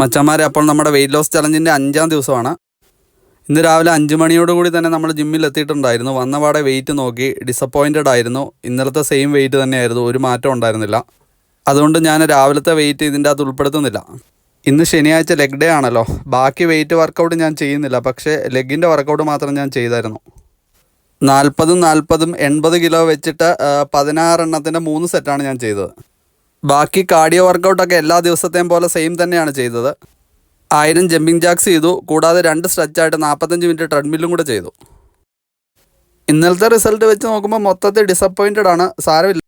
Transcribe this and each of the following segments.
മച്ചാന്മാരെ, അപ്പോൾ നമ്മുടെ weight loss ചലഞ്ചിൻ്റെ 5-ാം ദിവസമാണ്. ഇന്ന് രാവിലെ 5 മണിയോടുകൂടി തന്നെ നമ്മൾ ജിമ്മിൽ എത്തിയിട്ടുണ്ടായിരുന്നു. വന്നപാടെ വെയിറ്റ് നോക്കി ഡിസപ്പോയിൻറ്റഡ് ആയിരുന്നു. ഇന്നലത്തെ സെയിം വെയിറ്റ് തന്നെയായിരുന്നു, ഒരു മാറ്റം ഉണ്ടായിരുന്നില്ല. അതുകൊണ്ട് ഞാൻ രാവിലത്തെ വെയിറ്റ് ഇതിൻ്റെ അകത്ത് ഉൾപ്പെടുത്തുന്നില്ല. ഇന്ന് ശനിയാഴ്ച ലെഗ് ഡേ ആണല്ലോ, ബാക്കി വെയിറ്റ് വർക്കൗട്ട് ഞാൻ ചെയ്യുന്നില്ല. പക്ഷേ ലെഗിൻ്റെ വർക്കൗട്ട് മാത്രം ഞാൻ ചെയ്തായിരുന്നു. 40-ഉം 40-ഉം 80 കിലോ വെച്ചിട്ട് 16 എണ്ണത്തിൻ്റെ 3 സെറ്റാണ് ഞാൻ ചെയ്തത്. ബാക്കി കാർഡിയോ വർക്കൗട്ടൊക്കെ എല്ലാ ദിവസത്തെയും പോലെ സെയിം തന്നെയാണ് ചെയ്തത്. 1000 ജമ്പിങ് ജാക്സ് ചെയ്തു. കൂടാതെ 2 സ്ട്രെച്ചായിട്ട് 45 മിനിറ്റ് ട്രെഡ്മില്ലും കൂടെ ചെയ്തു. ഇന്നലത്തെ റിസൾട്ട് വെച്ച് നോക്കുമ്പോൾ മൊത്തത്തിൽ ഡിസപ്പോയിൻറ്റഡ് ആണ്. സാരമില്ല,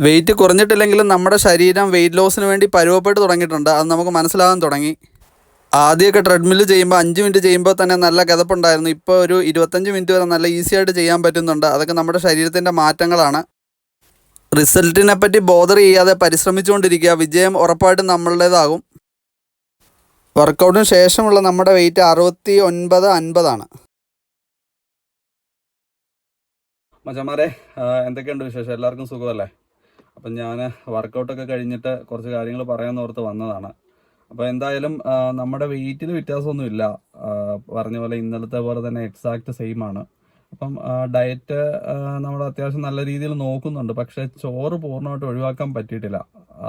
വെയിറ്റ് കുറഞ്ഞിട്ടില്ലെങ്കിലും നമ്മുടെ ശരീരം വെയിറ്റ് ലോസിന് വേണ്ടി പരുവപ്പെട്ട് തുടങ്ങിയിട്ടുണ്ട്. അത് നമുക്ക് മനസ്സിലാകാൻ തുടങ്ങി. ആദ്യമൊക്കെ ട്രെഡ്മില്ല് ചെയ്യുമ്പോൾ 5 മിനിറ്റ് ചെയ്യുമ്പോൾ തന്നെ നല്ല കിതപ്പുണ്ടായിരുന്നു. ഇപ്പോൾ ഒരു 25 മിനിറ്റ് വരെ നല്ല ഈസി ആയിട്ട് ചെയ്യാൻ പറ്റുന്നുണ്ട്. അതൊക്കെ നമ്മുടെ ശരീരത്തിൻ്റെ മാറ്റങ്ങളാണ്. റിസൾട്ടിനെ പറ്റി ബോദർ ചെയ്യാതെ പരിശ്രമിച്ചുകൊണ്ടിരിക്കുക. വിജയം ഉറപ്പായിട്ടും നമ്മളുടേതാകും. വർക്കൗട്ടിന് ശേഷമുള്ള നമ്മുടെ വെയിറ്റ് 69-50 മച്ചന്മാരെ, എന്തൊക്കെയുണ്ട് വിശേഷം? എല്ലാവർക്കും സുഖമല്ലേ? അപ്പം ഞാൻ വർക്കൗട്ടൊക്കെ കഴിഞ്ഞിട്ട് കുറച്ച് കാര്യങ്ങൾ പറയാമെന്നോർത്ത് വന്നതാണ്. അപ്പോൾ എന്തായാലും നമ്മുടെ വെയിറ്റിൽ വ്യത്യാസമൊന്നുമില്ല. പറഞ്ഞ പോലെ ഇന്നലത്തെ പോലെ തന്നെ എക്സാക്റ്റ് സെയിം ആണ്. അപ്പം ഡയറ്റ് നമ്മൾ അത്യാവശ്യം നല്ല രീതിയിൽ നോക്കുന്നുണ്ട്. പക്ഷേ ചോറ് പൂർണ്ണമായിട്ട് ഒഴിവാക്കാൻ പറ്റിയിട്ടില്ല.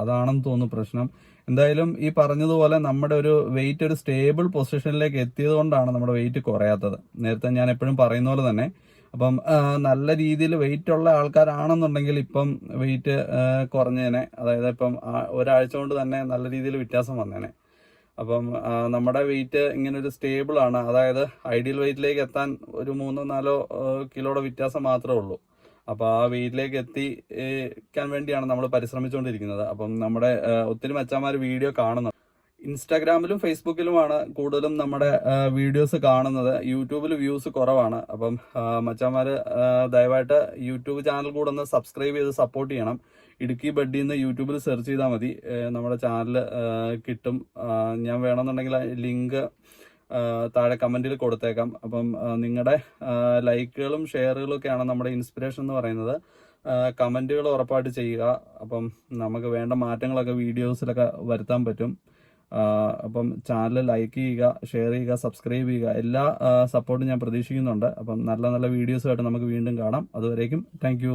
അതാണെന്ന് തോന്നുന്നു പ്രശ്നം. എന്തായാലും ഈ പറഞ്ഞതുപോലെ നമ്മുടെ ഒരു വെയിറ്റ് ഒരു സ്റ്റേബിൾ പൊസിഷനിലേക്ക് എത്തിയത് കൊണ്ടാണ് നമ്മുടെ വെയിറ്റ് കുറയാത്തത്. നേരത്തെ ഞാൻ എപ്പോഴും പറയുന്ന പോലെ തന്നെ. അപ്പം നല്ല രീതിയിൽ വെയിറ്റ് ഉള്ള ആൾക്കാരാണെന്നുണ്ടെങ്കിൽ ഇപ്പം വെയിറ്റ് കുറഞ്ഞേനെ. അതായത് ഇപ്പം ഒരാഴ്ച കൊണ്ട് തന്നെ നല്ല രീതിയിൽ വ്യത്യാസം വന്നേനെ. അപ്പം നമ്മുടെ വെയിറ്റ് ഇങ്ങനെ ഒരു സ്റ്റേബിൾ ആണ്. അതായത് ഐഡിയൽ വെയിറ്റിലേക്ക് എത്താൻ ഒരു 3-4 കിലോയുടെ വ്യത്യാസം മാത്രമേ ഉള്ളൂ. അപ്പോൾ ആ വെയിറ്റിലേക്ക് എത്തിക്കാൻ വേണ്ടിയാണ് നമ്മൾ പരിശ്രമിച്ചുകൊണ്ടിരിക്കുന്നത്. അപ്പം നമ്മുടെ ഒത്തിരി മച്ചാന്മാർ വീഡിയോ കാണുന്നത് ഇൻസ്റ്റാഗ്രാമിലും ഫേസ്ബുക്കിലുമാണ് കൂടുതലും നമ്മുടെ വീഡിയോസ് കാണുന്നത്. യൂട്യൂബിൽ വ്യൂസ് കുറവാണ്. അപ്പം മച്ചാന്മാർ ദയവായിട്ട് യൂട്യൂബ് ചാനൽ കൂടെ ഒന്ന് സബ്സ്ക്രൈബ് ചെയ്ത് സപ്പോർട്ട് ചെയ്യണം. ഇടുക്കി ബഡ്ഡി എന്ന് യൂട്യൂബിൽ സെർച്ച് ചെയ്താൽ മതി, നമ്മുടെ ചാനൽ കിട്ടും. ഞാൻ വേണമെന്നുണ്ടെങ്കിൽ ലിങ്ക് താഴെ കമൻറ്റിൽ കൊടുത്തേക്കാം. അപ്പം നിങ്ങളുടെ ലൈക്കുകളും ഷെയറുകളും ഒക്കെയാണ് നമ്മുടെ ഇൻസ്പിറേഷൻ എന്ന് പറയുന്നത്. കമൻറ്റുകൾ ഉറപ്പായിട്ട് ചെയ്യുക. അപ്പം നമുക്ക് വേണ്ട മാറ്റങ്ങളൊക്കെ വീഡിയോസിലൊക്കെ വരുത്താൻ പറ്റും. അപ്പം ചാനൽ ലൈക്ക് ചെയ്യുക, ഷെയർ ചെയ്യുക, സബ്സ്ക്രൈബ് ചെയ്യുക. എല്ലാ സപ്പോർട്ടും ഞാൻ പ്രതീക്ഷിക്കുന്നുണ്ട്. അപ്പം നല്ല നല്ല വീഡിയോസുമായിട്ട് നമുക്ക് വീണ്ടും കാണാം. അതുവരേക്കും താങ്ക്